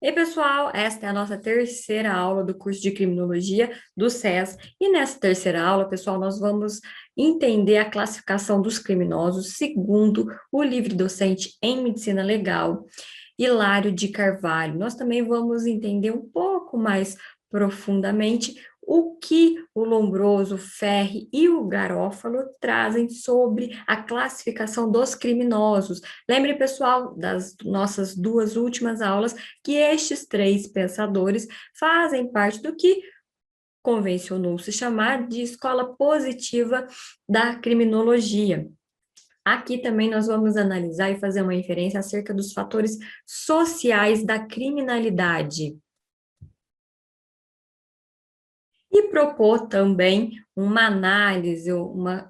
Ei, pessoal, esta é a nossa terceira aula do curso de Criminologia do SES. E nessa terceira aula, pessoal, nós vamos entender a classificação dos criminosos segundo o livre-docente em Medicina Legal, Hilário de Carvalho. Nós também vamos entender um pouco mais profundamente o que o Lombroso, o Ferri e o Garófalo trazem sobre a classificação dos criminosos. Lembre, pessoal, das nossas duas últimas aulas, que estes três pensadores fazem parte do que convencionou-se chamar de escola positiva da criminologia. Aqui também nós vamos analisar e fazer uma inferência acerca dos fatores sociais da criminalidade. E propor também uma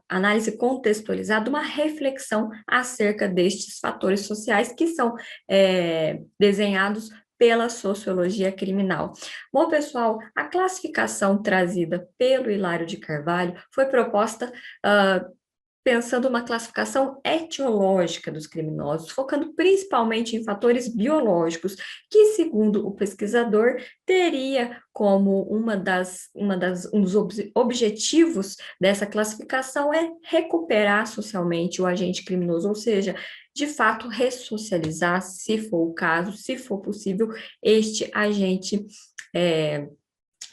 análise contextualizada, uma reflexão acerca destes fatores sociais que são desenhados pela sociologia criminal. Bom, pessoal, a classificação trazida pelo Hilário de Carvalho foi proposta pensando uma classificação etiológica dos criminosos, focando principalmente em fatores biológicos, que, segundo o pesquisador, teria como um dos objetivos dessa classificação é recuperar socialmente o agente criminoso, ou seja, de fato, ressocializar, se for o caso, se for possível, este agente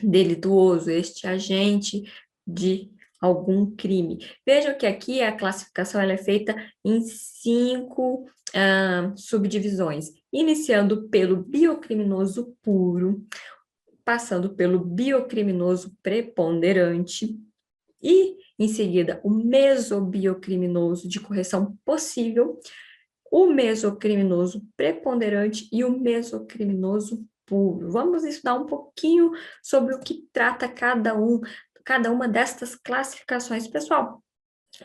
delituoso, este agente de algum crime. Vejam que aqui a classificação ela é feita em 5 subdivisões, iniciando pelo biocriminoso puro, passando pelo biocriminoso preponderante e, em seguida, o mesobiocriminoso de correção possível, o mesocriminoso preponderante e o mesocriminoso puro. Vamos estudar um pouquinho sobre o que trata cada uma destas classificações. Pessoal,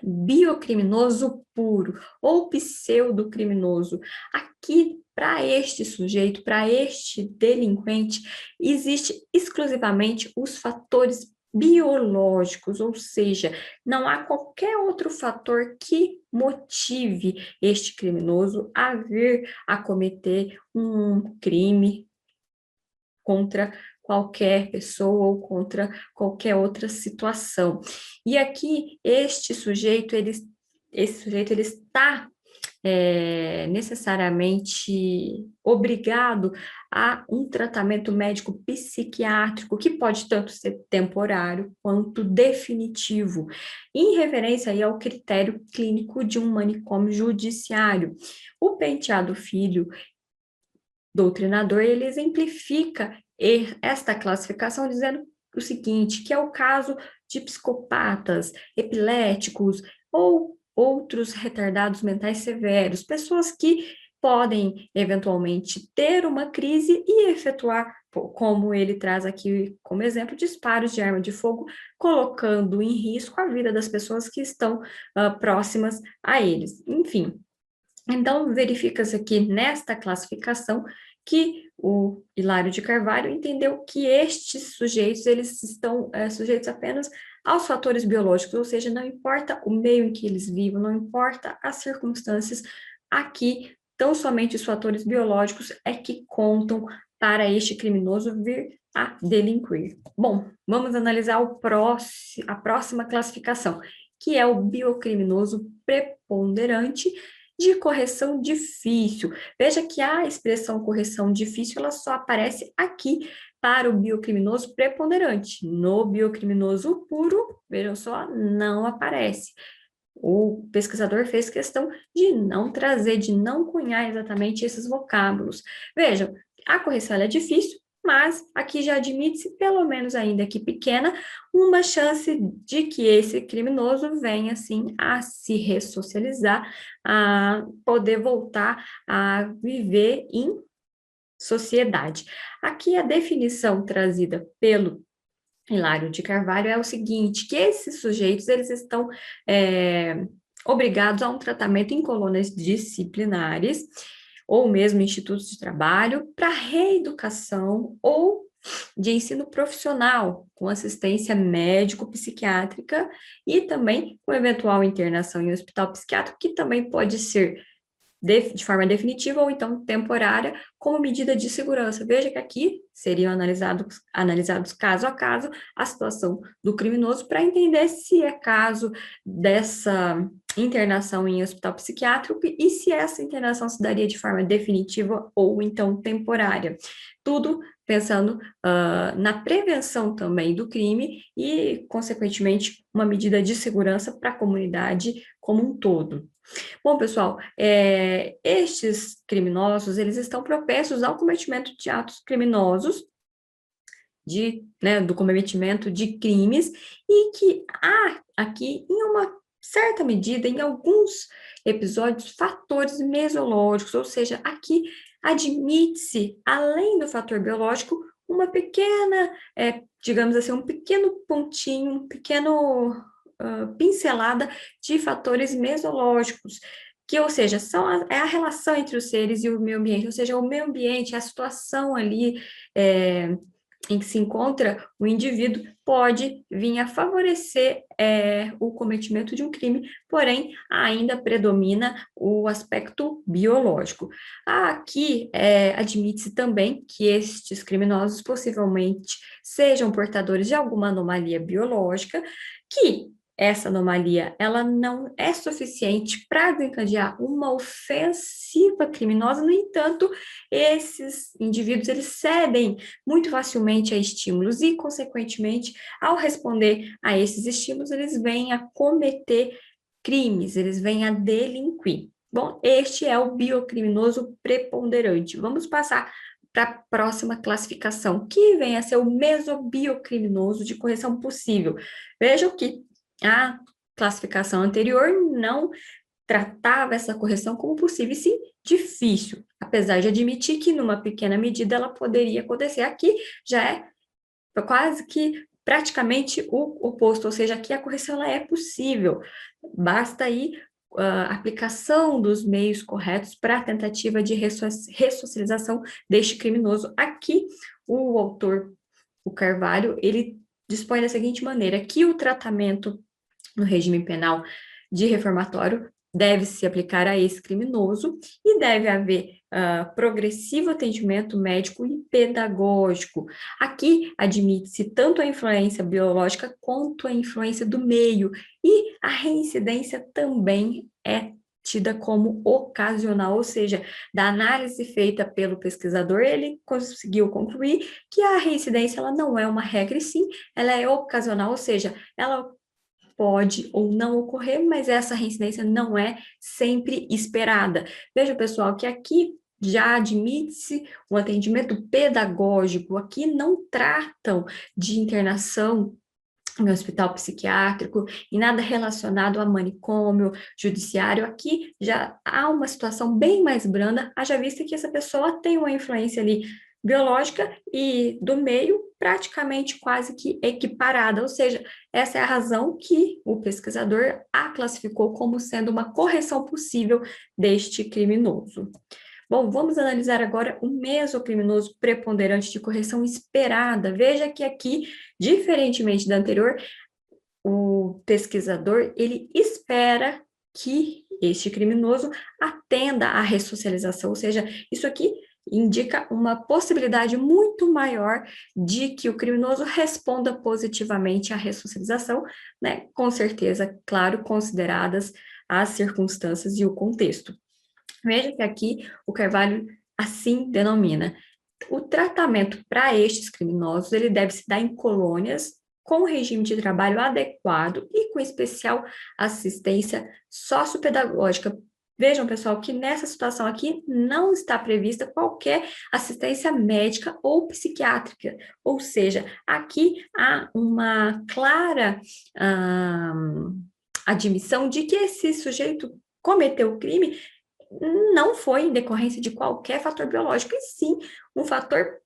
biocriminoso puro ou pseudocriminoso. Aqui, para este sujeito, para este delinquente, existe exclusivamente os fatores biológicos, ou seja, não há qualquer outro fator que motive este criminoso a vir a cometer um crime contra qualquer pessoa ou contra qualquer outra situação. E aqui, esse sujeito ele está necessariamente obrigado a um tratamento médico psiquiátrico, que pode tanto ser temporário quanto definitivo, em referência aí ao critério clínico de um manicômio judiciário. O Penteado Filho, doutrinador, ele exemplifica esta classificação dizendo o seguinte, que é o caso de psicopatas, epiléticos ou outros retardados mentais severos, pessoas que podem eventualmente ter uma crise e efetuar, como ele traz aqui como exemplo, disparos de arma de fogo, colocando em risco a vida das pessoas que estão próximas a eles. Enfim, então, verifica-se aqui nesta classificação que o Hilário de Carvalho entendeu que estes sujeitos, eles estão sujeitos apenas aos fatores biológicos, ou seja, não importa o meio em que eles vivem, não importa as circunstâncias, aqui, tão somente os fatores biológicos é que contam para este criminoso vir a delinquir. Bom, vamos analisar a próxima classificação, que é o biocriminoso preponderante, de correção difícil. Veja que a expressão correção difícil, ela só aparece aqui para o biocriminoso preponderante. No biocriminoso puro, vejam só, não aparece. O pesquisador fez questão de não trazer, de não cunhar exatamente esses vocábulos. Vejam, a correção é difícil, mas aqui já admite-se, pelo menos ainda que pequena, uma chance de que esse criminoso venha, assim, a se ressocializar, a poder voltar a viver em sociedade. Aqui a definição trazida pelo Hilário de Carvalho é o seguinte, que esses sujeitos, eles estão obrigados a um tratamento em colônias disciplinares, ou mesmo institutos de trabalho, para reeducação ou de ensino profissional, com assistência médico-psiquiátrica e também com eventual internação em hospital psiquiátrico, que também pode ser de forma definitiva ou então temporária, como medida de segurança. Veja que aqui seriam analisados caso a caso a situação do criminoso para entender se é caso dessa internação em hospital psiquiátrico e se essa internação se daria de forma definitiva ou então temporária. Tudo pensando na prevenção também do crime e, consequentemente, uma medida de segurança para a comunidade como um todo. Bom, pessoal, estes criminosos, eles estão propensos ao cometimento de atos criminosos, do cometimento de crimes, e que há aqui, em uma certa medida, em alguns episódios, fatores mesológicos, ou seja, aqui admite-se, além do fator biológico, uma pequena, digamos assim, um pequeno pontinho, um pequeno pincelada de fatores mesológicos, que, ou seja, é a relação entre os seres e o meio ambiente, ou seja, o meio ambiente, a situação ali em que se encontra o indivíduo pode vir a favorecer o cometimento de um crime, porém, ainda predomina o aspecto biológico. Aqui, admite-se também que estes criminosos possivelmente sejam portadores de alguma anomalia biológica, que essa anomalia ela não é suficiente para desencadear uma ofensiva criminosa. No entanto, esses indivíduos eles cedem muito facilmente a estímulos e, consequentemente, ao responder a esses estímulos, eles vêm a cometer crimes, eles vêm a delinquir. Bom, este é o biocriminoso preponderante. Vamos passar para a próxima classificação, que vem a ser o mesobiocriminoso de correção possível. Vejam que a classificação anterior não tratava essa correção como possível e sim difícil, apesar de admitir que numa pequena medida ela poderia acontecer. Aqui já é quase que praticamente o oposto, ou seja, aqui a correção ela é possível, basta aí a aplicação dos meios corretos para a tentativa de ressocialização deste criminoso. Aqui o autor, o Carvalho, ele dispõe da seguinte maneira, que o tratamento no regime penal de reformatório deve se aplicar a esse criminoso e deve haver progressivo atendimento médico e pedagógico. Aqui admite-se tanto a influência biológica quanto a influência do meio, e a reincidência também é tida como ocasional, ou seja, da análise feita pelo pesquisador, ele conseguiu concluir que a reincidência ela não é uma regra, e sim, ela é ocasional, ou seja, ela pode ou não ocorrer, mas essa reincidência não é sempre esperada. Veja, pessoal, que aqui já admite-se o atendimento pedagógico, aqui não tratam de internação em hospital psiquiátrico e nada relacionado a manicômio, judiciário. Aqui já há uma situação bem mais branda, haja vista que essa pessoa tem uma influência ali biológica e do meio praticamente quase que equiparada, ou seja, essa é a razão que o pesquisador a classificou como sendo uma correção possível deste criminoso. Bom, vamos analisar agora o mesocriminoso preponderante de correção esperada. Veja que aqui, diferentemente da anterior, o pesquisador, ele espera que este criminoso atenda à ressocialização, ou seja, isso aqui indica uma possibilidade muito maior de que o criminoso responda positivamente à ressocialização, né? Com certeza, claro, consideradas as circunstâncias e o contexto. Veja que aqui o Carvalho assim denomina: o tratamento para estes criminosos ele deve se dar em colônias com regime de trabalho adequado e com especial assistência sociopedagógica. Vejam, pessoal, que nessa situação aqui não está prevista qualquer assistência médica ou psiquiátrica, ou seja, aqui há uma clara admissão de que esse sujeito cometeu o crime não foi em decorrência de qualquer fator biológico, e sim um fator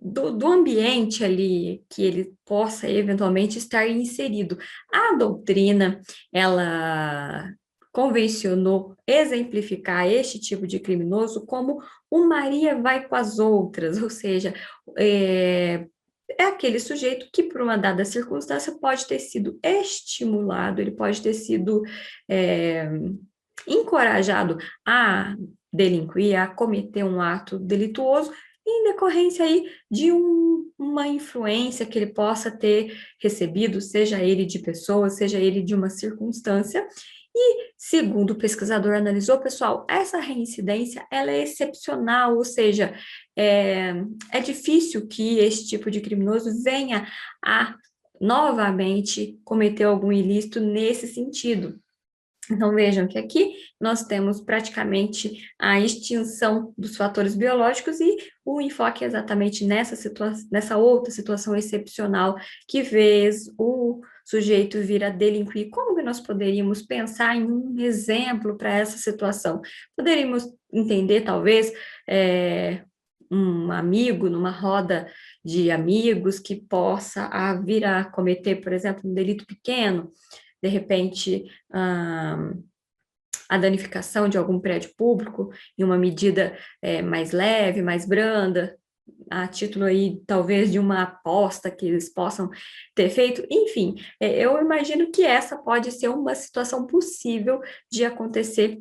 do ambiente ali que ele possa eventualmente estar inserido. A doutrina, ela convencionou exemplificar este tipo de criminoso como o Maria vai com as outras, ou seja, é aquele sujeito que, por uma dada circunstância, pode ter sido estimulado, ele pode ter sido encorajado a delinquir, a cometer um ato delituoso, em decorrência aí de uma influência que ele possa ter recebido, seja ele de pessoas, seja ele de uma circunstância. E, segundo o pesquisador analisou, pessoal, essa reincidência ela é excepcional, ou seja, é difícil que esse tipo de criminoso venha a novamente cometer algum ilícito nesse sentido. Então, vejam que aqui nós temos praticamente a extinção dos fatores biológicos e o enfoque é exatamente nessa outra situação excepcional que vez o sujeito vir a delinquir. Como que nós poderíamos pensar em um exemplo para essa situação? Poderíamos entender, talvez, um amigo numa roda de amigos que possa vir a cometer, por exemplo, um delito pequeno, de repente, a danificação de algum prédio público em uma medida mais leve, mais branda, a título aí, talvez, de uma aposta que eles possam ter feito. Enfim, eu imagino que essa pode ser uma situação possível de acontecer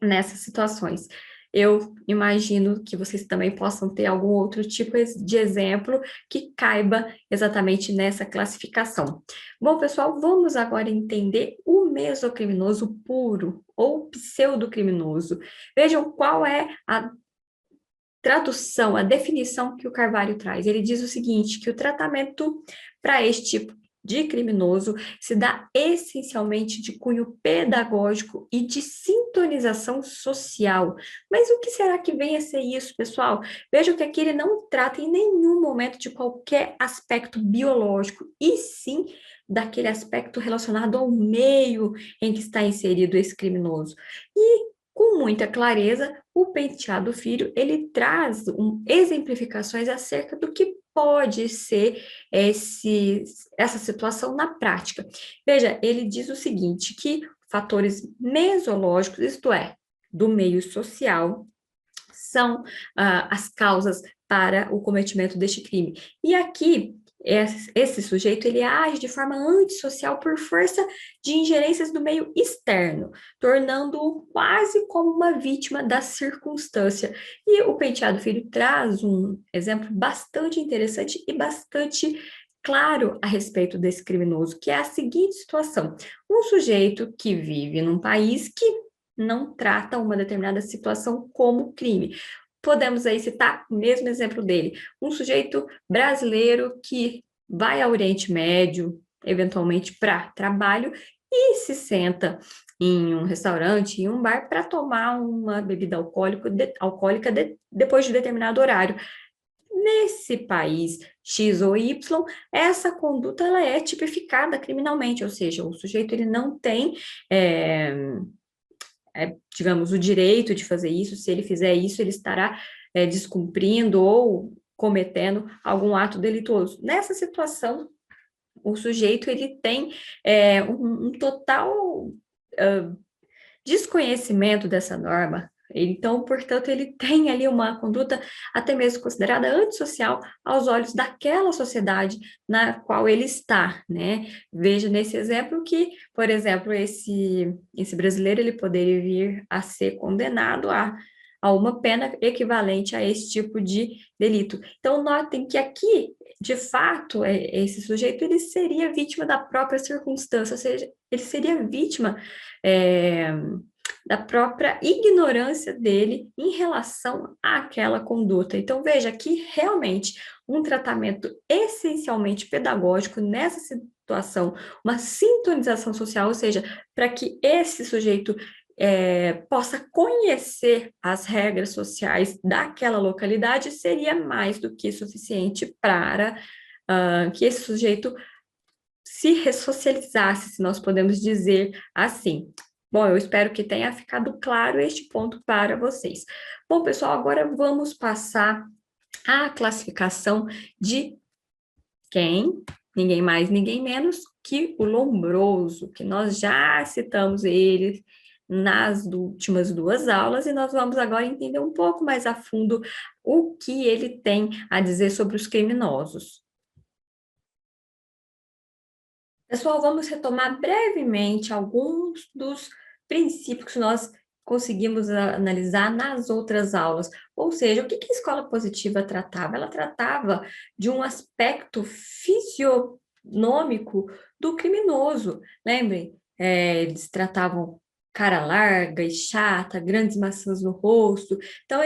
nessas situações. Eu imagino que vocês também possam ter algum outro tipo de exemplo que caiba exatamente nessa classificação. Bom, pessoal, vamos agora entender o mesocriminoso puro ou pseudocriminoso. Vejam qual é a tradução, a definição que o Carvalho traz. Ele diz o seguinte, que o tratamento para este tipo de criminoso se dá essencialmente de cunho pedagógico e de sintonização social. Mas o que será que vem a ser isso, pessoal? Vejam que aqui ele não trata em nenhum momento de qualquer aspecto biológico, e sim daquele aspecto relacionado ao meio em que está inserido esse criminoso. E com muita clareza, o Penteado Filho, ele traz exemplificações acerca do que pode ser essa situação na prática. Veja, ele diz o seguinte, que fatores mesológicos, isto é, do meio social, são as causas para o cometimento deste crime. E aqui, esse sujeito, ele age de forma antissocial por força de ingerências do meio externo, tornando-o quase como uma vítima da circunstância. E o Penteado Filho traz um exemplo bastante interessante e bastante claro a respeito desse criminoso, que é a seguinte situação: um sujeito que vive num país que não trata uma determinada situação como crime. Podemos aí citar o mesmo exemplo dele, um sujeito brasileiro que vai ao Oriente Médio, eventualmente para trabalho, e se senta em um restaurante, em um bar, para tomar uma bebida alcoólica depois de determinado horário. Nesse país X ou Y, essa conduta ela é tipificada criminalmente, ou seja, o sujeito ele não tem digamos, o direito de fazer isso. Se ele fizer isso, ele estará descumprindo ou cometendo algum ato delituoso. Nessa situação, o sujeito ele tem um total desconhecimento dessa norma. Então, portanto, ele tem ali uma conduta até mesmo considerada antissocial aos olhos daquela sociedade na qual ele está, né? Veja nesse exemplo que, por exemplo, esse brasileiro ele poderia vir a ser condenado a uma pena equivalente a esse tipo de delito. Então, notem que aqui, de fato, esse sujeito ele seria vítima da própria circunstância, ou seja, ele seria vítima da própria ignorância dele em relação àquela conduta. Então, veja que realmente um tratamento essencialmente pedagógico nessa situação, uma sintonização social, ou seja, para que esse sujeito possa conhecer as regras sociais daquela localidade, seria mais do que suficiente para que esse sujeito se ressocializasse, se nós podemos dizer assim. Bom, eu espero que tenha ficado claro este ponto para vocês. Bom, pessoal, agora vamos passar à classificação de quem? Ninguém mais, ninguém menos que o Lombroso, que nós já citamos ele nas últimas duas aulas, e nós vamos agora entender um pouco mais a fundo o que ele tem a dizer sobre os criminosos. Pessoal, vamos retomar brevemente alguns dos princípios que nós conseguimos analisar nas outras aulas. Ou seja, o que a escola positiva tratava? Ela tratava de um aspecto fisionômico do criminoso. Lembrem, eles tratavam cara larga e chata, grandes maçãs no rosto. Então,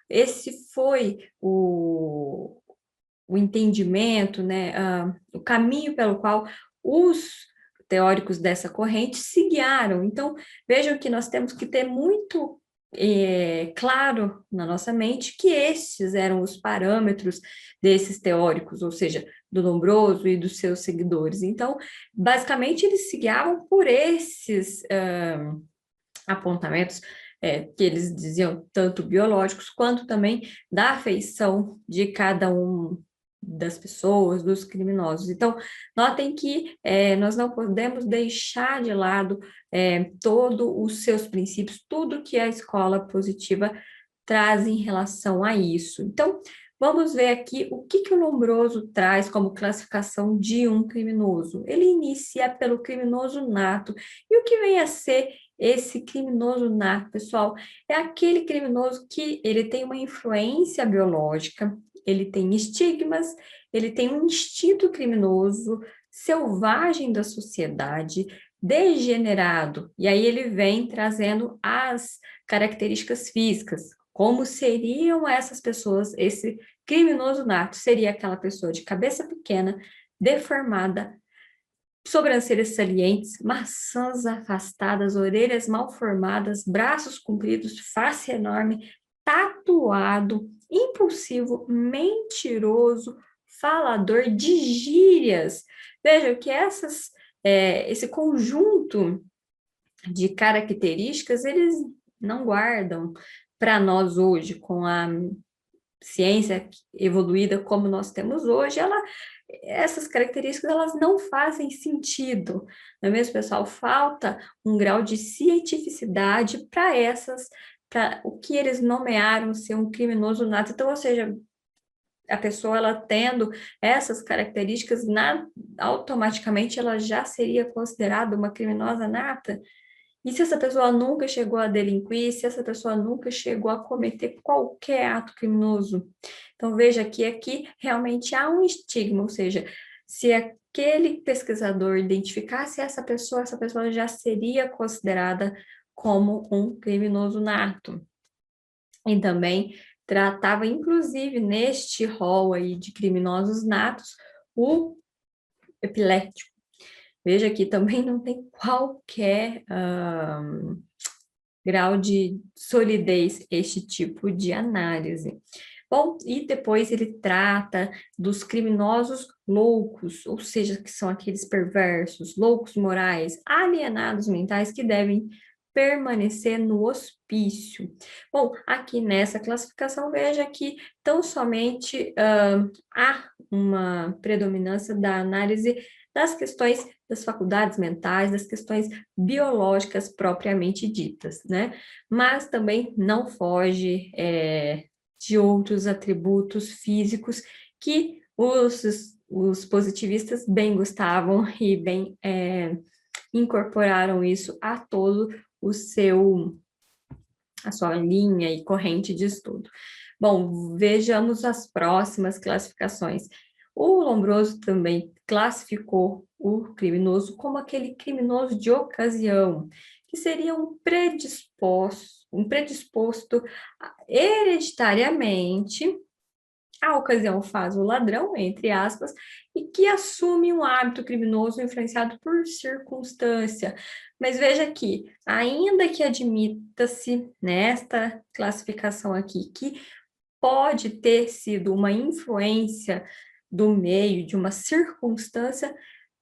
esse foi o entendimento, né, o caminho pelo qual os teóricos dessa corrente se guiaram. Então, vejam que nós temos que ter muito claro na nossa mente que estes eram os parâmetros desses teóricos, ou seja, do Lombroso e dos seus seguidores. Então, basicamente, eles se guiavam por esses apontamentos que eles diziam tanto biológicos quanto também da afeição de cada um das pessoas, dos criminosos. Então, notem que nós não podemos deixar de lado todos os seus princípios, tudo que a escola positiva traz em relação a isso. Então, vamos ver aqui o que o Lombroso traz como classificação de um criminoso. Ele inicia pelo criminoso nato. E o que vem a ser esse criminoso nato, pessoal? É aquele criminoso que ele tem uma influência biológica, ele tem estigmas, ele tem um instinto criminoso, selvagem da sociedade, degenerado. E aí ele vem trazendo as características físicas. Como seriam essas pessoas? Esse criminoso nato seria aquela pessoa de cabeça pequena, deformada, sobrancelhas salientes, maçãs afastadas, orelhas mal formadas, braços compridos, face enorme, tatuado, impulsivo, mentiroso, falador de gírias. Veja que esse conjunto de características, eles não guardam para nós hoje, com a ciência evoluída como nós temos hoje, essas características elas não fazem sentido, não é mesmo, pessoal? Falta um grau de cientificidade para o que eles nomearam ser um criminoso nato. Então, ou seja, a pessoa ela tendo essas características, automaticamente ela já seria considerada uma criminosa nata. E se essa pessoa nunca chegou a delinquir, se essa pessoa nunca chegou a cometer qualquer ato criminoso? Então, veja que aqui realmente há um estigma, ou seja, se aquele pesquisador identificasse essa pessoa já seria considerada como um criminoso nato. E também tratava, inclusive, neste rol aí de criminosos natos, o epilético. Veja que também não tem qualquer grau de solidez este tipo de análise. Bom, e depois ele trata dos criminosos loucos, ou seja, que são aqueles perversos, loucos morais, alienados mentais que devem permanecer no hospício. Bom, aqui nessa classificação, veja que tão somente há uma predominância da análise das questões das faculdades mentais, das questões biológicas propriamente ditas, né? Mas também não foge de outros atributos físicos que os positivistas bem gostavam e bem incorporaram isso a todo a sua linha e corrente de estudo. Bom, vejamos as próximas classificações. O Lombroso também classificou o criminoso como aquele criminoso de ocasião, que seria um predisposto hereditariamente, a ocasião faz o ladrão, entre aspas, e que assume um hábito criminoso influenciado por circunstância. Mas veja aqui, ainda que admita-se nesta classificação aqui que pode ter sido uma influência do meio, de uma circunstância,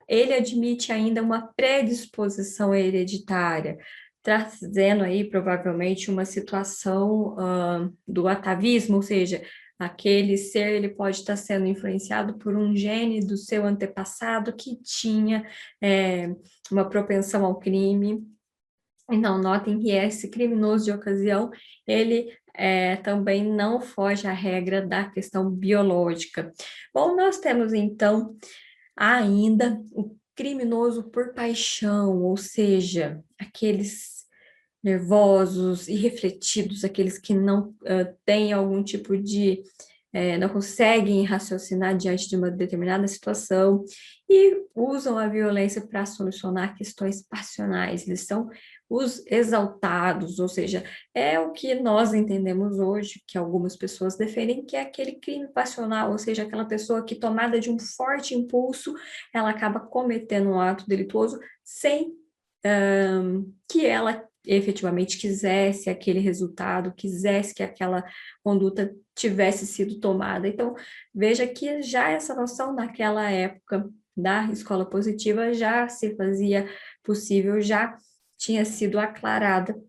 ele admite ainda uma predisposição hereditária, trazendo aí provavelmente uma situação do atavismo, ou seja, aquele ser ele pode estar sendo influenciado por um gene do seu antepassado que tinha uma propensão ao crime. Então, notem que esse criminoso de ocasião, ele também não foge à regra da questão biológica. Bom, nós temos então ainda o criminoso por paixão, ou seja, aqueles nervosos, irrefletidos, aqueles que não têm algum tipo de não conseguem raciocinar diante de uma determinada situação e usam a violência para solucionar questões passionais. Eles são os exaltados, ou seja, é o que nós entendemos hoje, que algumas pessoas defendem, que é aquele crime passional, ou seja, aquela pessoa que, tomada de um forte impulso, ela acaba cometendo um ato delituoso sem que ela efetivamente quisesse aquele resultado, quisesse que aquela conduta tivesse sido tomada. Então, veja que já essa noção naquela época da escola positiva já se fazia possível, já tinha sido aclarada.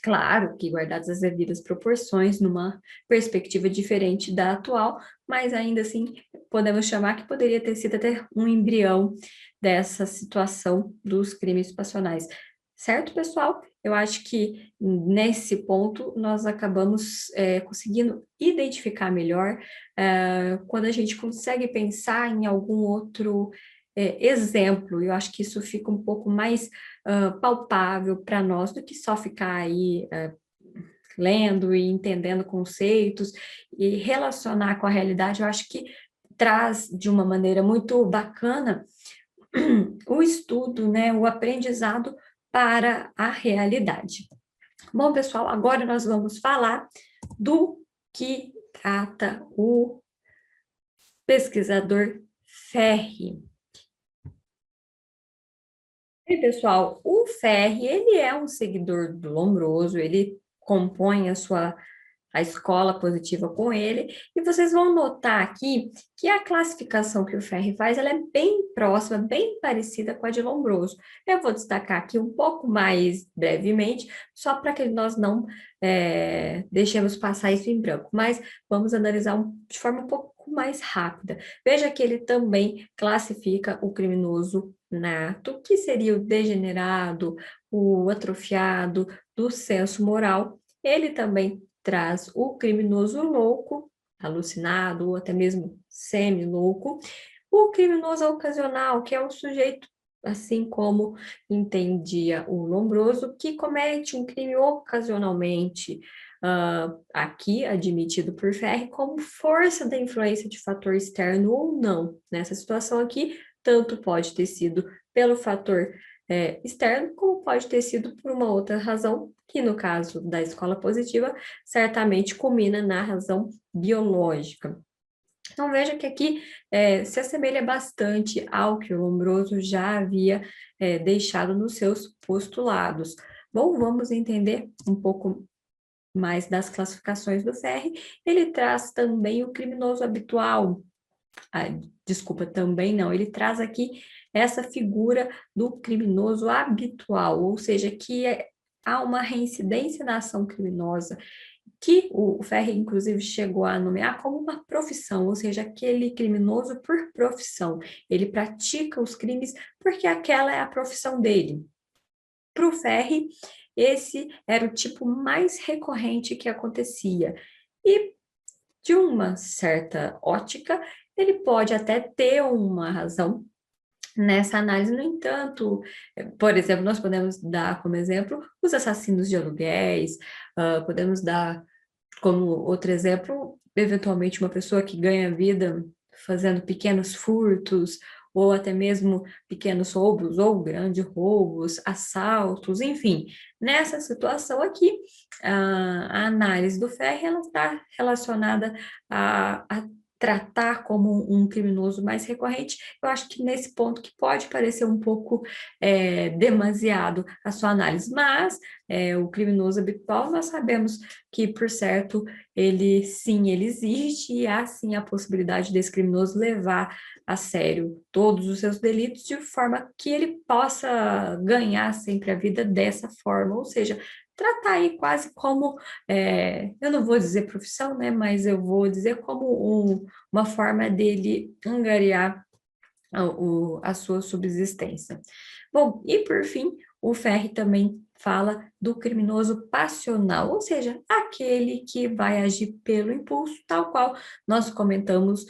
Claro que guardadas as devidas proporções, numa perspectiva diferente da atual, mas ainda assim podemos chamar que poderia ter sido até um embrião dessa situação dos crimes passionais. Certo, pessoal? Eu acho que nesse ponto nós acabamos conseguindo identificar melhor quando a gente consegue pensar em algum outro exemplo. Eu acho que isso fica um pouco mais palpável para nós do que só ficar aí lendo e entendendo conceitos e relacionar com a realidade. Eu acho que traz de uma maneira muito bacana o estudo, né, o aprendizado para a realidade. Bom, pessoal, agora nós vamos falar do que trata o pesquisador Ferri. E, pessoal, o Ferri, ele é um seguidor do Lombroso, ele compõe a escola positiva com ele, e vocês vão notar aqui que a classificação que o Ferri faz, ela é bem próxima, bem parecida com a de Lombroso. Eu vou destacar aqui um pouco mais brevemente, só para que nós não deixemos passar isso em branco, mas vamos analisar de forma um pouco mais rápida. Veja que ele também classifica o criminoso nato, que seria o degenerado, o atrofiado do senso moral. Ele também traz o criminoso louco, alucinado ou até mesmo semi-louco, o criminoso ocasional, que é o sujeito, assim como entendia o Lombroso, que comete um crime ocasionalmente, aqui admitido por Ferri, como força da influência de fator externo ou não. Nessa situação aqui, tanto pode ter sido pelo fator externo, como pode ter sido por uma outra razão, que no caso da escola positiva, certamente culmina na razão biológica. Então, veja que aqui se assemelha bastante ao que o Lombroso já havia deixado nos seus postulados. Bom, vamos entender um pouco mais das classificações do Ferri. Ele traz também o criminoso habitual. Desculpa, também não. Ele traz aqui essa figura do criminoso habitual, ou seja, que há uma reincidência na ação criminosa, que o Ferri, inclusive, chegou a nomear como uma profissão, ou seja, aquele criminoso por profissão. Ele pratica os crimes porque aquela é a profissão dele. Para o Ferri, esse era o tipo mais recorrente que acontecia. E, de uma certa ótica, ele pode até ter uma razão nessa análise. No entanto, por exemplo, nós podemos dar como exemplo os assassinos de aluguéis, podemos dar como outro exemplo, eventualmente, uma pessoa que ganha vida fazendo pequenos furtos, ou até mesmo pequenos roubos, ou grandes roubos, assaltos, enfim. Nessa situação aqui, a análise do Ferri, ela está relacionada a tratar como um criminoso mais recorrente. Eu acho que nesse ponto que pode parecer um pouco demasiado a sua análise, mas o criminoso habitual nós sabemos que, por certo, ele sim, ele existe, e há sim a possibilidade desse criminoso levar a sério todos os seus delitos de forma que ele possa ganhar sempre a vida dessa forma, ou seja, tratar aí quase como, eu não vou dizer profissão, né, mas eu vou dizer como uma forma dele angariar a sua subsistência. Bom, e por fim, o Ferri também fala do criminoso passional, ou seja, aquele que vai agir pelo impulso, tal qual nós comentamos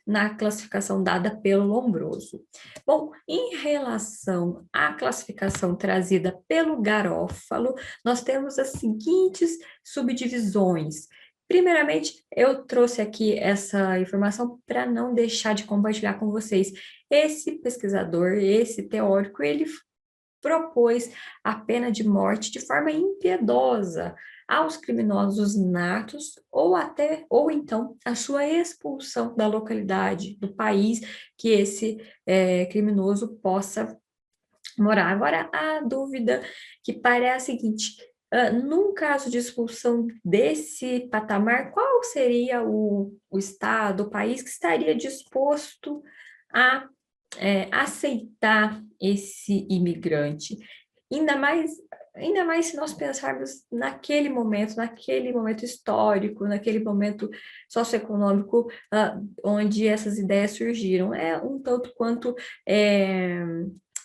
na classificação dada pelo Lombroso. Bom, em relação à classificação trazida pelo Garófalo, nós temos as seguintes subdivisões. Primeiramente, eu trouxe aqui essa informação para não deixar de compartilhar com vocês. Esse pesquisador, esse teórico, ele propôs a pena de morte de forma impiedosa aos criminosos natos ou então a sua expulsão da localidade, do país que esse criminoso possa morar. Agora, a dúvida que para é a seguinte: num caso de expulsão desse patamar, qual seria o estado, o país que estaria disposto a aceitar esse imigrante? Ainda mais, ainda mais se nós pensarmos naquele momento histórico, naquele momento socioeconômico onde essas ideias surgiram. É um tanto quanto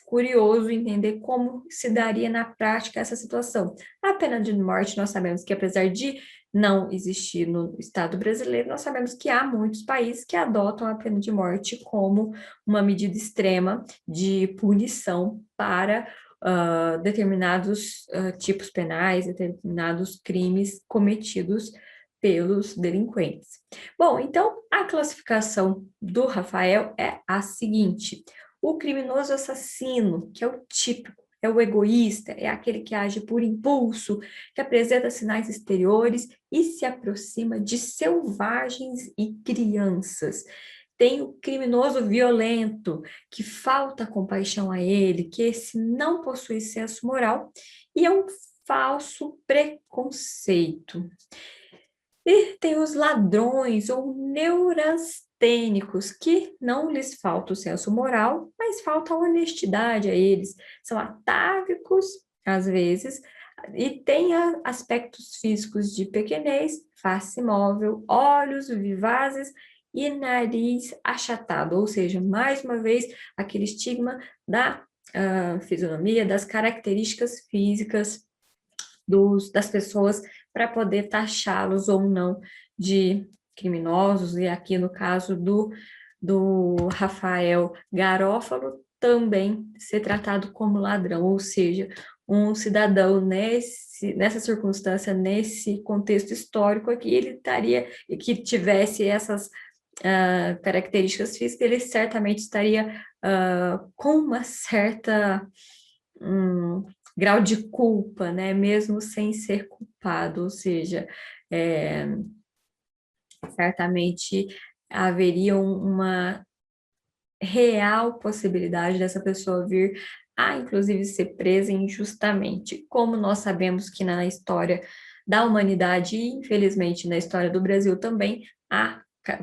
curioso entender como se daria na prática essa situação. A pena de morte, nós sabemos que, apesar de não existir no Estado brasileiro, nós sabemos que há muitos países que adotam a pena de morte como uma medida extrema de punição para determinados tipos penais, determinados crimes cometidos pelos delinquentes. Bom, então, a classificação do Rafael é a seguinte: o criminoso assassino, que é o típico, é o egoísta, é aquele que age por impulso, que apresenta sinais exteriores e se aproxima de selvagens e crianças. Tem o criminoso violento, que falta compaixão a ele, que esse não possui senso moral e é um falso preconceito. E tem os ladrões ou neurastênicos, que não lhes falta o senso moral, mas falta a honestidade a eles. São atávicos, às vezes, e têm aspectos físicos de pequenez, face móvel, olhos vivazes e nariz achatado, ou seja, mais uma vez, aquele estigma da fisionomia, das características físicas das pessoas para poder taxá-los ou não de criminosos, e aqui no caso do Rafael Garófalo, também ser tratado como ladrão, ou seja, um cidadão nessa circunstância, nesse contexto histórico aqui, ele estaria, que tivesse essas características físicas, ele certamente estaria com uma certa grau de culpa, né? Mesmo sem ser culpado, ou seja, certamente haveria uma real possibilidade dessa pessoa vir a, inclusive, ser presa injustamente, como nós sabemos que na história da humanidade e, infelizmente, na história do Brasil também, há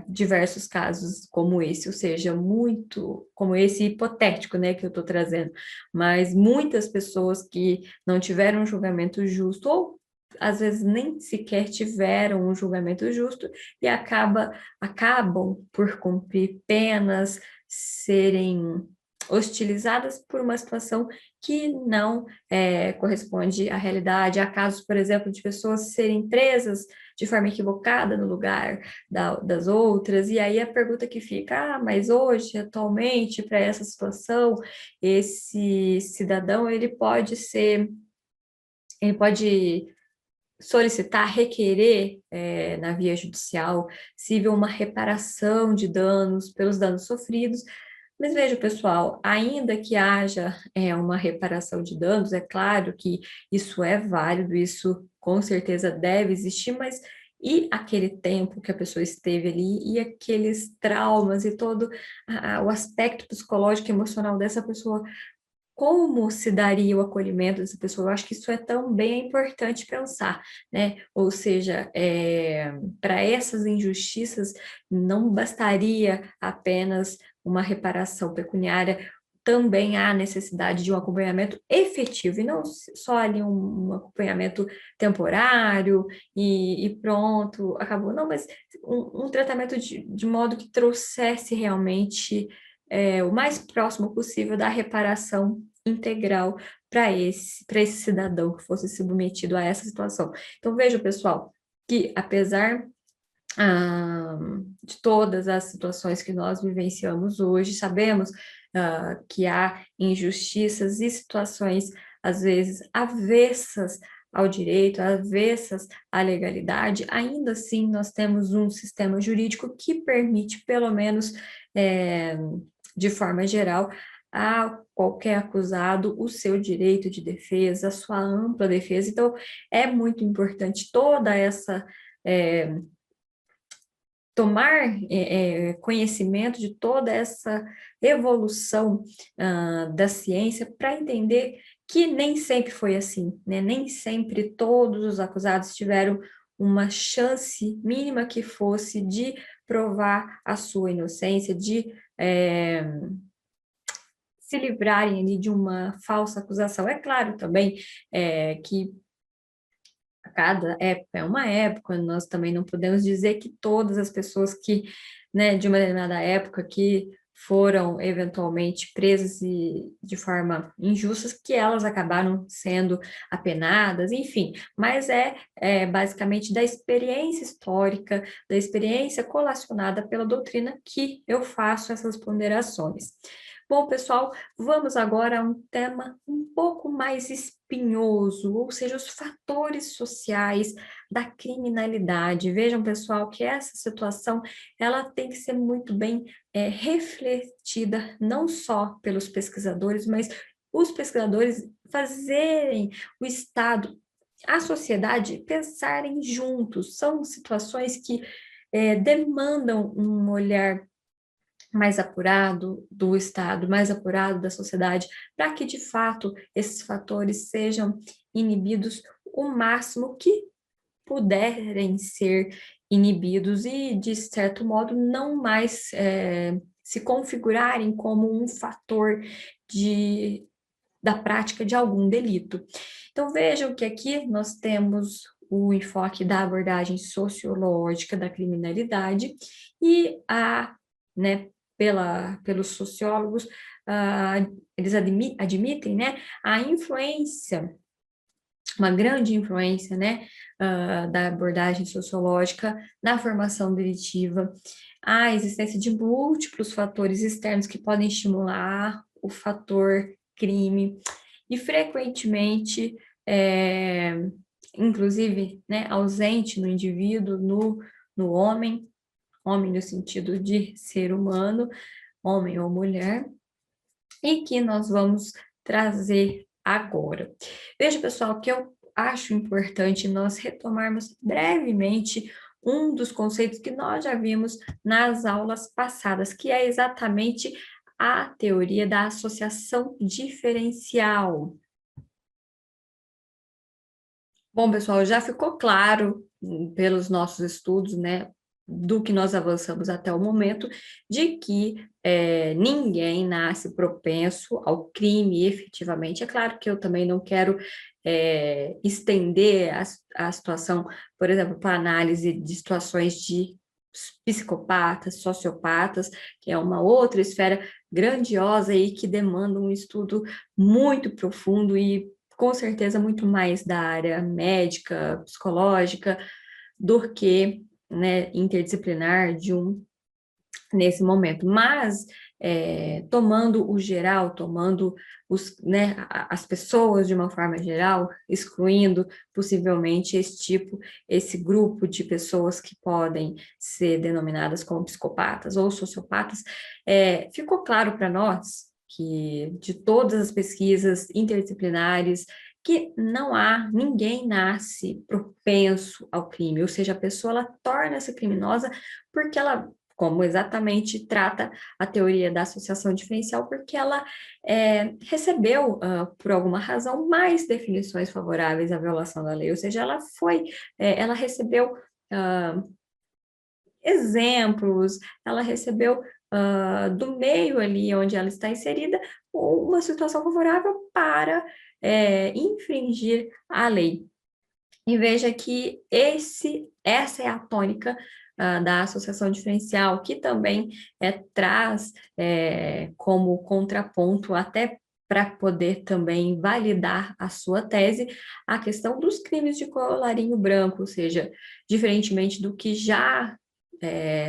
diversos casos como esse, ou seja, muito como esse hipotético, né, que eu estou trazendo, mas muitas pessoas que não tiveram um julgamento justo ou às vezes nem sequer tiveram um julgamento justo e acabam por cumprir penas, serem hostilizadas por uma situação que não corresponde à realidade. Há casos, por exemplo, de pessoas serem presas de forma equivocada no lugar das outras, e aí a pergunta que fica, mas hoje, atualmente, para essa situação, esse cidadão, ele pode solicitar, requerer na via judicial, civil, uma reparação de danos pelos danos sofridos. Mas veja, pessoal, ainda que haja uma reparação de danos, é claro que isso é válido, isso com certeza deve existir, mas e aquele tempo que a pessoa esteve ali, e aqueles traumas, e todo o aspecto psicológico e emocional dessa pessoa, como se daria o acolhimento dessa pessoa? Eu acho que isso é também importante pensar, né? Ou seja, para essas injustiças não bastaria apenas uma reparação pecuniária, também há necessidade de um acompanhamento efetivo, e não só ali um acompanhamento temporário e pronto, acabou. Não, mas um tratamento de modo que trouxesse realmente o mais próximo possível da reparação integral para esse cidadão que fosse submetido a essa situação. Então, veja, pessoal, que apesar ah, de todas as situações que nós vivenciamos hoje. Sabemos que há injustiças e situações, às vezes, avessas ao direito, avessas à legalidade. Ainda assim, nós temos um sistema jurídico que permite, pelo menos, de forma geral, a qualquer acusado o seu direito de defesa, a sua ampla defesa. Então, é muito importante toda essa tomar conhecimento de toda essa evolução da ciência para entender que nem sempre foi assim, né? Nem sempre todos os acusados tiveram uma chance mínima que fosse de provar a sua inocência, de se livrarem ali de uma falsa acusação. É claro também que cada época é uma época, nós também não podemos dizer que todas as pessoas que, né, de uma determinada época, que foram eventualmente presas de forma injusta, que elas acabaram sendo apenadas, enfim, mas basicamente da experiência histórica, da experiência colacionada pela doutrina que eu faço essas ponderações. Bom, pessoal, vamos agora a um tema um pouco mais espinhoso, ou seja, os fatores sociais da criminalidade. Vejam, pessoal, que essa situação ela tem que ser muito bem refletida, não só pelos pesquisadores, mas os pesquisadores fazerem o Estado, a sociedade pensarem juntos. São situações que demandam um olhar mais apurado do Estado, mais apurado da sociedade, para que, de fato, esses fatores sejam inibidos o máximo que puderem ser inibidos e, de certo modo, não mais se configurarem como um fator da prática de algum delito. Então, vejam que aqui nós temos o enfoque da abordagem sociológica da criminalidade e né, pelos sociólogos, eles admitem, né, a influência, uma grande influência, né, da abordagem sociológica na formação delitiva, a existência de múltiplos fatores externos que podem estimular o fator crime, e frequentemente, inclusive, né, ausente no indivíduo, no homem no sentido de ser humano, homem ou mulher, e que nós vamos trazer agora. Veja, pessoal, que eu acho importante nós retomarmos brevemente um dos conceitos que nós já vimos nas aulas passadas, que é exatamente a teoria da associação diferencial. Bom, pessoal, já ficou claro pelos nossos estudos, né, do que nós avançamos até o momento, de que ninguém nasce propenso ao crime efetivamente. É claro que eu também não quero estender a situação, por exemplo, para análise de situações de psicopatas, sociopatas, que é uma outra esfera grandiosa e que demanda um estudo muito profundo e com certeza muito mais da área médica, psicológica, do que, né, interdisciplinar nesse momento. Mas, tomando o geral, tomando né, as pessoas de uma forma geral, excluindo possivelmente esse grupo de pessoas que podem ser denominadas como psicopatas ou sociopatas, ficou claro para nós que de todas as pesquisas interdisciplinares, que ninguém nasce propenso ao crime, ou seja, a pessoa ela torna-se criminosa porque ela, como exatamente trata a teoria da associação diferencial, porque ela recebeu, por alguma razão, mais definições favoráveis à violação da lei, ou seja, ela recebeu exemplos, ela recebeu do meio ali onde ela está inserida uma situação favorável para infringir a lei. E veja que essa é a tônica da associação diferencial, que também traz como contraponto, até para poder também validar a sua tese, a questão dos crimes de colarinho branco, ou seja, diferentemente do que já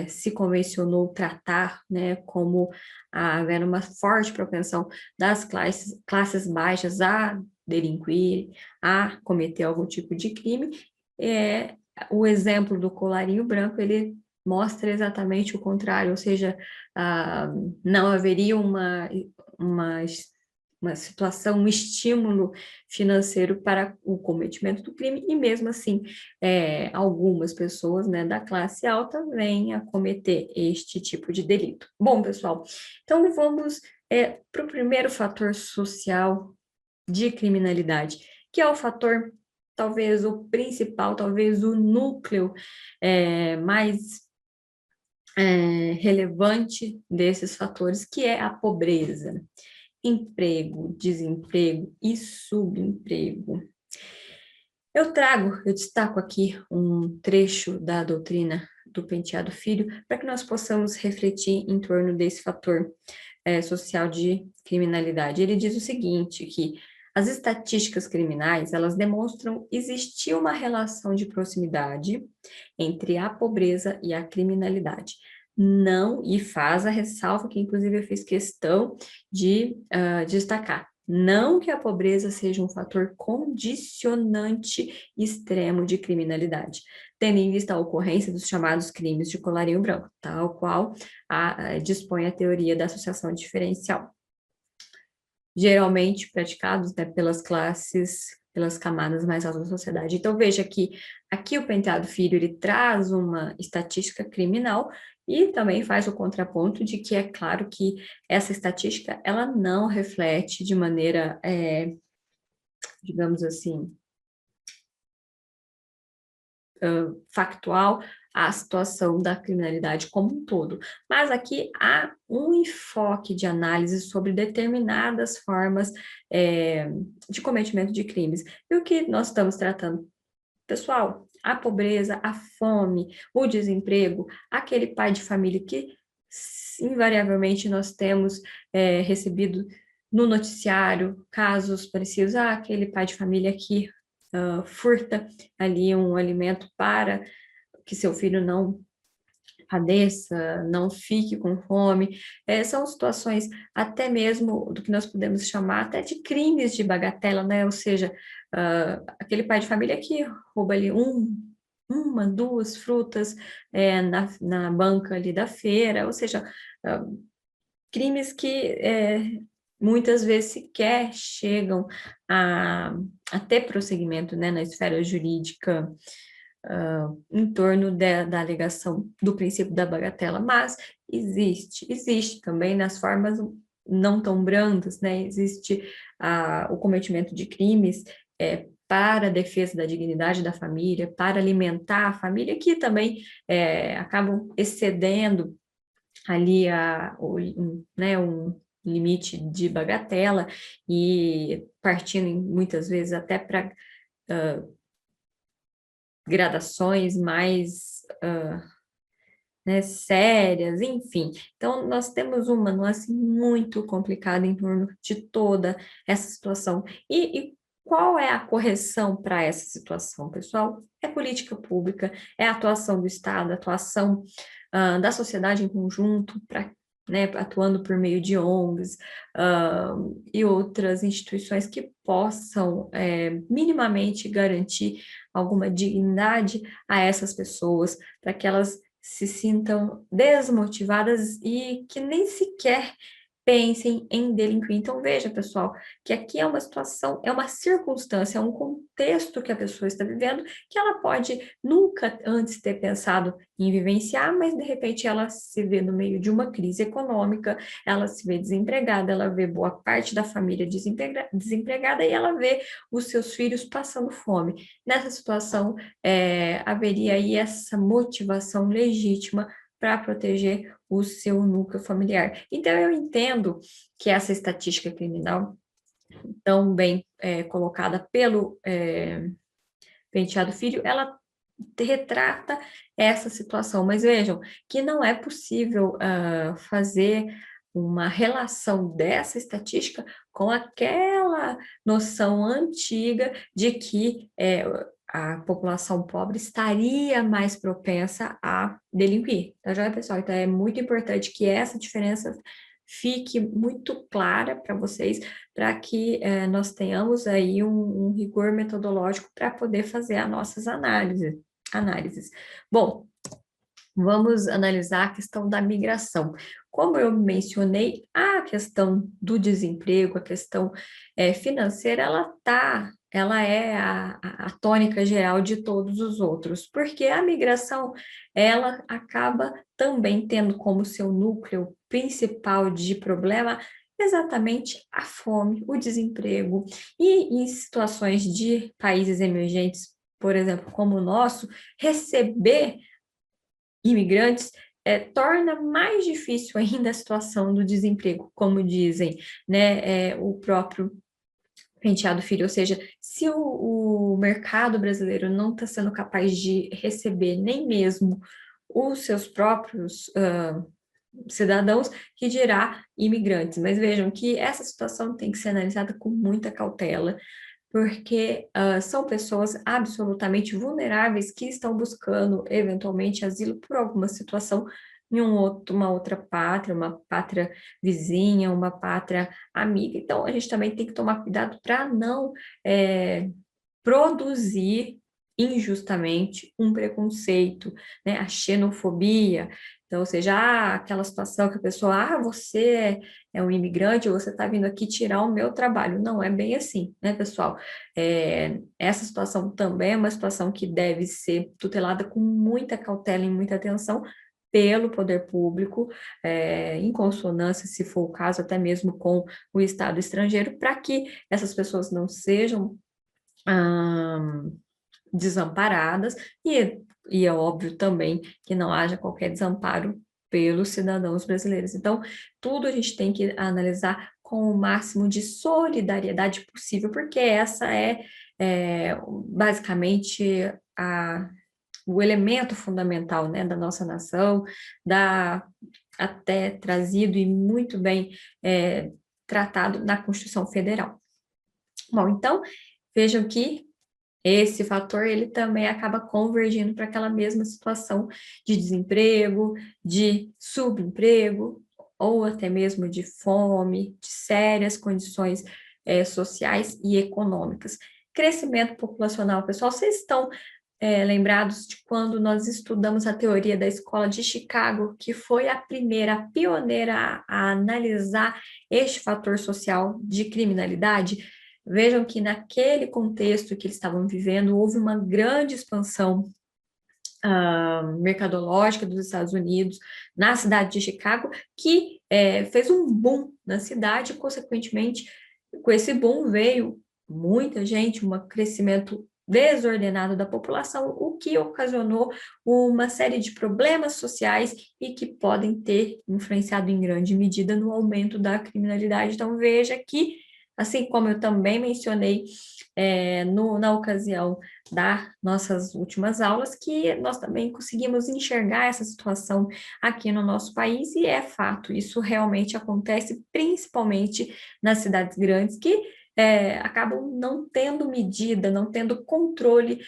se convencionou tratar, né, como havendo uma forte propensão das classes baixas a delinquir, a cometer algum tipo de crime. O exemplo do colarinho branco, ele mostra exatamente o contrário, ou seja, não haveria uma situação, um estímulo financeiro para o cometimento do crime, e mesmo assim, algumas pessoas, né, da classe alta vêm a cometer este tipo de delito. Bom, pessoal, então vamos para o primeiro fator social de criminalidade, que é o fator, talvez o principal, talvez o núcleo mais relevante desses fatores, que é a pobreza. Emprego, desemprego e subemprego. Eu destaco aqui um trecho da doutrina do Penteado Filho para que nós possamos refletir em torno desse fator social de criminalidade. Ele diz o seguinte, que as estatísticas criminais, elas demonstram existir uma relação de proximidade entre a pobreza e a criminalidade. Não, e faz a ressalva que, inclusive, eu fiz questão de destacar. Não que a pobreza seja um fator condicionante extremo de criminalidade, tendo em vista a ocorrência dos chamados crimes de colarinho branco, tal qual dispõe a teoria da associação diferencial, geralmente praticados, né, pelas camadas mais altas da sociedade. Então, veja que aqui o Penteado Filho, ele traz uma estatística criminal e também faz o contraponto de que é claro que essa estatística, ela não reflete de maneira, digamos assim, factual a situação da criminalidade como um todo. Mas aqui há um enfoque de análise sobre determinadas formas de cometimento de crimes. E o que nós estamos tratando? Pessoal, a pobreza, a fome, o desemprego, aquele pai de família que invariavelmente nós temos recebido no noticiário casos parecidos, aquele pai de família que furta ali um alimento para que seu filho não padeça, não fique com fome. São situações até mesmo do que nós podemos chamar até de crimes de bagatela, né? Ou seja, aquele pai de família que rouba ali uma, duas frutas na banca ali da feira, ou seja, crimes que muitas vezes sequer chegam a ter prosseguimento, né, na esfera jurídica em torno da alegação do princípio da bagatela, mas existe também nas formas não tão brandas, né, existe o cometimento de crimes para a defesa da dignidade da família, para alimentar a família, que também acabam excedendo ali um limite de bagatela e partindo muitas vezes até para gradações mais sérias, enfim. Então, nós temos uma nuance muito complicada em torno de toda essa situação. E qual é a correção para essa situação, pessoal? É política pública, é a atuação do Estado, a atuação da sociedade em conjunto, atuando por meio de ONGs e outras instituições que possam minimamente garantir alguma dignidade a essas pessoas, para que elas se sintam desmotivadas e que nem sequer pensem em delinquir. Então, veja, pessoal, que aqui é uma situação, é uma circunstância, é um contexto que a pessoa está vivendo, que ela pode nunca antes ter pensado em vivenciar, mas de repente ela se vê no meio de uma crise econômica, ela se vê desempregada, ela vê boa parte da família desempregada e ela vê os seus filhos passando fome. Nessa situação, haveria aí essa motivação legítima para proteger o seu núcleo familiar. Então, eu entendo que essa estatística criminal, tão bem colocada pelo Penteado Filho, ela retrata essa situação, mas vejam que não é possível fazer uma relação dessa estatística com aquela noção antiga de que a população pobre estaria mais propensa a delinquir, tá joia, pessoal? Então, é muito importante que essa diferença fique muito clara para vocês, para que nós tenhamos aí um rigor metodológico para poder fazer as nossas análises. Bom, vamos analisar a questão da migração. Como eu mencionei, a questão do desemprego, a questão financeira, ela é a tônica geral de todos os outros, porque a migração, ela acaba também tendo como seu núcleo principal de problema exatamente a fome, o desemprego, e em situações de países emergentes, por exemplo, como o nosso, receber imigrantes, torna mais difícil ainda a situação do desemprego, como dizem, né, o próprio Penteado Filho, ou seja, se o mercado brasileiro não está sendo capaz de receber nem mesmo os seus próprios cidadãos, que dirá imigrantes. Mas vejam que essa situação tem que ser analisada com muita cautela, porque são pessoas absolutamente vulneráveis que estão buscando, eventualmente, asilo por alguma situação em uma outra pátria, uma pátria vizinha, uma pátria amiga. Então, a gente também tem que tomar cuidado para não produzir injustamente um preconceito, né? A xenofobia. Então, ou seja, aquela situação que a pessoa, você é um imigrante, você está vindo aqui tirar o meu trabalho. Não é bem assim, né, pessoal? Essa situação também é uma situação que deve ser tutelada com muita cautela e muita atenção pelo poder público, em consonância, se for o caso, até mesmo com o Estado estrangeiro, para que essas pessoas não sejam desamparadas, e é óbvio também que não haja qualquer desamparo pelos cidadãos brasileiros. Então, tudo a gente tem que analisar com o máximo de solidariedade possível, porque essa basicamente o elemento fundamental, né, da nossa nação, até trazido e muito bem tratado na Constituição Federal. Bom, então, vejam que esse fator, ele também acaba convergindo para aquela mesma situação de desemprego, de subemprego, ou até mesmo de fome, de sérias condições sociais e econômicas. Crescimento populacional, pessoal, vocês estão lembrados de quando nós estudamos a teoria da escola de Chicago, que foi a primeira, a pioneira a analisar este fator social de criminalidade? Vejam que naquele contexto que eles estavam vivendo, houve uma grande expansão mercadológica dos Estados Unidos, na cidade de Chicago, que fez um boom na cidade, e, consequentemente, com esse boom veio muita gente, um crescimento desordenado da população, o que ocasionou uma série de problemas sociais e que podem ter influenciado em grande medida no aumento da criminalidade. Então, veja que, assim como eu também mencionei na ocasião das nossas últimas aulas, que nós também conseguimos enxergar essa situação aqui no nosso país, e é fato, isso realmente acontece principalmente nas cidades grandes, que acabam não tendo medida, não tendo controle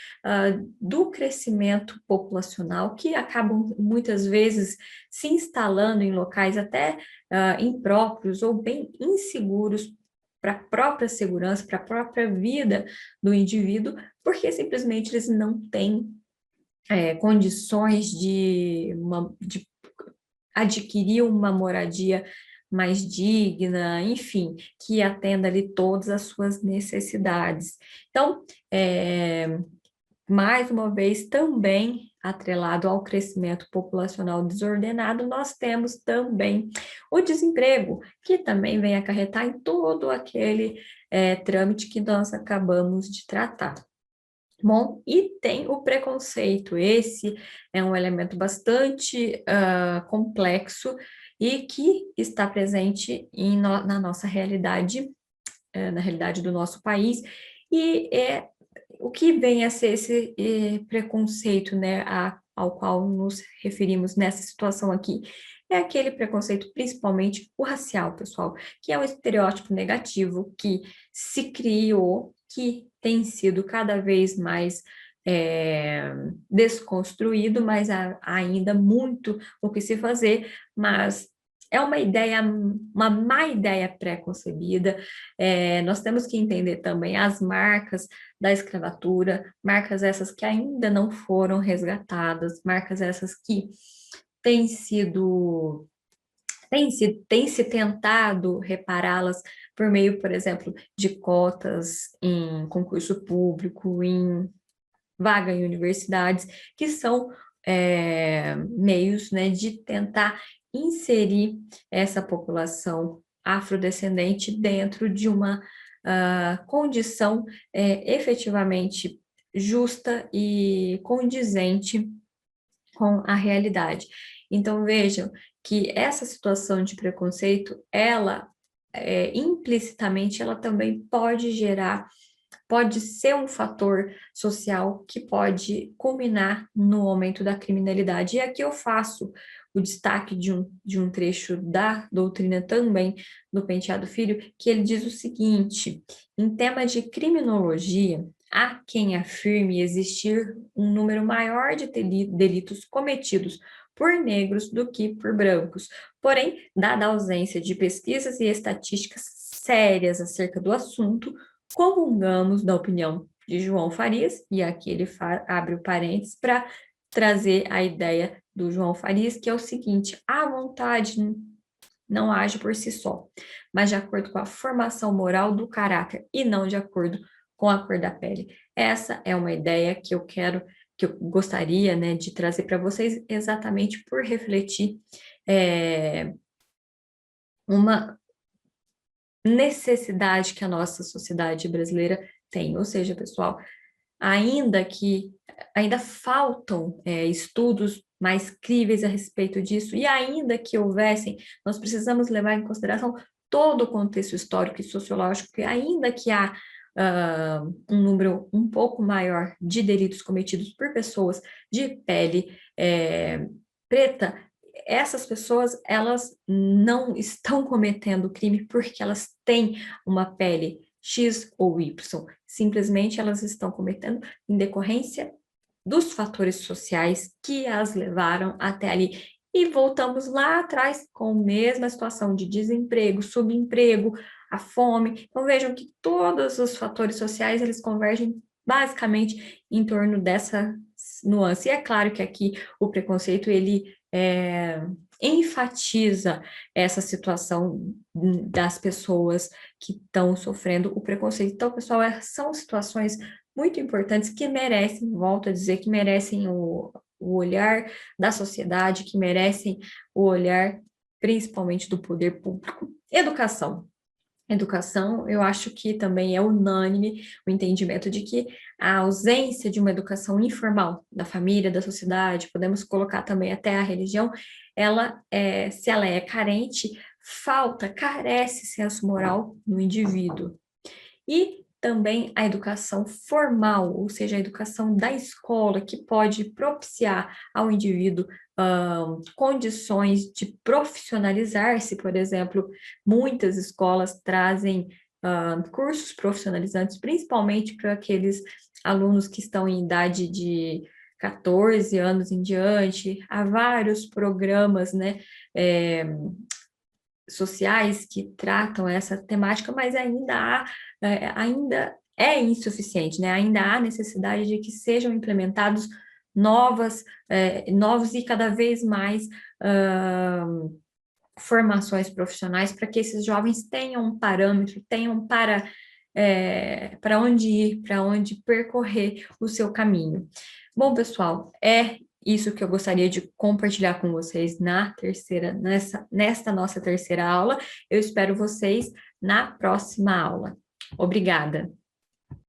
do crescimento populacional, que acabam muitas vezes se instalando em locais até impróprios ou bem inseguros para a própria segurança, para a própria vida do indivíduo, porque simplesmente eles não têm condições de adquirir uma moradia mais digna, enfim, que atenda ali todas as suas necessidades. Então, mais uma vez, também atrelado ao crescimento populacional desordenado, nós temos também o desemprego, que também vem acarretar em todo aquele trâmite que nós acabamos de tratar. Bom, e tem o preconceito, esse é um elemento bastante complexo e que está presente na nossa realidade, na realidade do nosso país, e o que vem a ser esse preconceito, né, ao qual nos referimos nessa situação aqui? É aquele preconceito, principalmente o racial, pessoal, que é um estereótipo negativo que se criou, que tem sido cada vez mais desconstruído, mas há ainda muito o que se fazer, mas é uma ideia, uma má ideia pré-concebida. Nós temos que entender também as marcas da escravatura, marcas essas que ainda não foram resgatadas, marcas essas que têm sido tem se tentado repará-las por meio, por exemplo, de cotas em concurso público, em vaga em universidades, que são meios, né, de tentar inserir essa população afrodescendente dentro de uma condição efetivamente justa e condizente com a realidade. Então, vejam que essa situação de preconceito, ela, implicitamente, ela também pode ser um fator social que pode culminar no aumento da criminalidade. E aqui eu faço o destaque de um trecho da doutrina também do Penteado Filho, que ele diz o seguinte: em tema de criminologia, há quem afirme existir um número maior de delitos cometidos por negros do que por brancos. Porém, dada a ausência de pesquisas e estatísticas sérias acerca do assunto, comungamos da opinião de João Farias, e aqui ele abre o parênteses para trazer a ideia do João Farias, que é o seguinte: a vontade não age por si só, mas de acordo com a formação moral do caráter e não de acordo com a cor da pele. Essa é uma ideia que eu gostaria, né, de trazer para vocês, exatamente por refletir uma necessidade que a nossa sociedade brasileira tem. Ou seja, pessoal, ainda faltam estudos mais críveis a respeito disso, e ainda que houvessem, nós precisamos levar em consideração todo o contexto histórico e sociológico, que ainda que há um número um pouco maior de delitos cometidos por pessoas de pele preta, essas pessoas, elas não estão cometendo crime porque elas têm uma pele X ou Y. Simplesmente elas estão cometendo em decorrência dos fatores sociais que as levaram até ali. E voltamos lá atrás com a mesma situação de desemprego, subemprego, a fome. Então vejam que todos os fatores sociais, eles convergem basicamente em torno dessa nuance. E é claro que aqui o preconceito, ele enfatiza essa situação das pessoas que estão sofrendo o preconceito. Então, pessoal, são situações muito importantes que merecem, volto a dizer, que merecem o olhar da sociedade, que merecem o olhar principalmente do poder público. Educação. Educação, eu acho que também é unânime o entendimento de que a ausência de uma educação informal da família, da sociedade, podemos colocar também até a religião, se ela é carente, carece senso moral no indivíduo. E também a educação formal, ou seja, a educação da escola, que pode propiciar ao indivíduo condições de profissionalizar-se. Por exemplo, muitas escolas trazem cursos profissionalizantes, principalmente para aqueles alunos que estão em idade de 14 anos em diante. Há vários programas, né, sociais que tratam essa temática, mas ainda é insuficiente, né? Ainda há necessidade de que sejam implementados novos e cada vez mais formações profissionais para que esses jovens tenham um parâmetro, tenham para onde ir, para onde percorrer o seu caminho. Bom, pessoal, isso que eu gostaria de compartilhar com vocês nesta nossa terceira aula. Eu espero vocês na próxima aula. Obrigada!